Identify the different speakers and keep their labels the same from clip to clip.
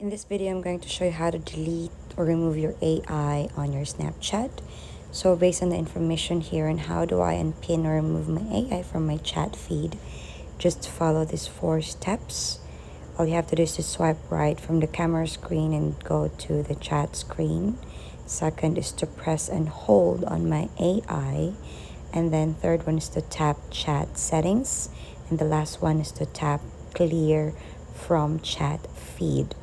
Speaker 1: In this video, I'm going to show you how to delete or remove your AI on your Snapchat. So based on the information here on how do I unpin or remove my AI from my chat feed, just follow these 4 steps. All you have to do is to swipe right from the camera screen and go to the chat screen. Second is to press and hold on my AI. And then third one is to tap chat settings. And the last one is to tap clear from chat feed.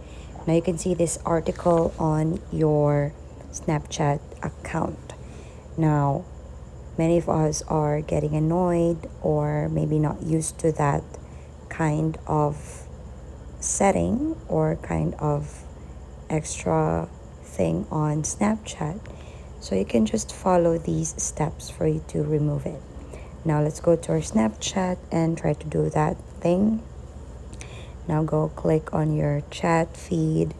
Speaker 1: Now you can see this article on your Snapchat account. Now, many of us are getting annoyed or maybe not used to that kind of setting or kind of extra thing on Snapchat. So you can just follow these steps for you to remove it. Now let's go to our Snapchat and try to do that thing. Now go click on your chat feed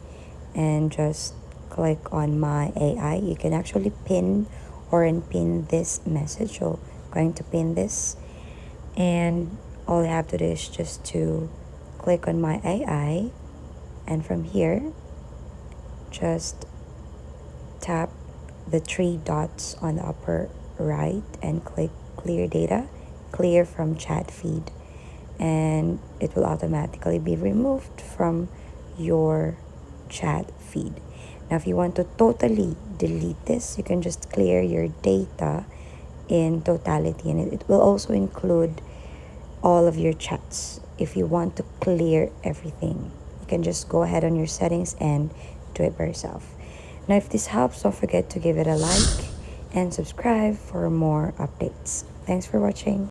Speaker 1: and just click on my AI. You can actually pin or unpin this message. So I'm going to pin this, and all you have to do is just to click on my AI, and from here just tap the 3 dots on the upper right and click clear data, clear from chat feed, and it will automatically be removed from your chat feed. Now if you want to totally delete this, you can just clear your data in totality, and it will also include all of your chats. If you want to clear everything, you can just go ahead on your settings and do it by yourself. Now if this helps, don't forget to give it a like and subscribe for more updates. Thanks for watching.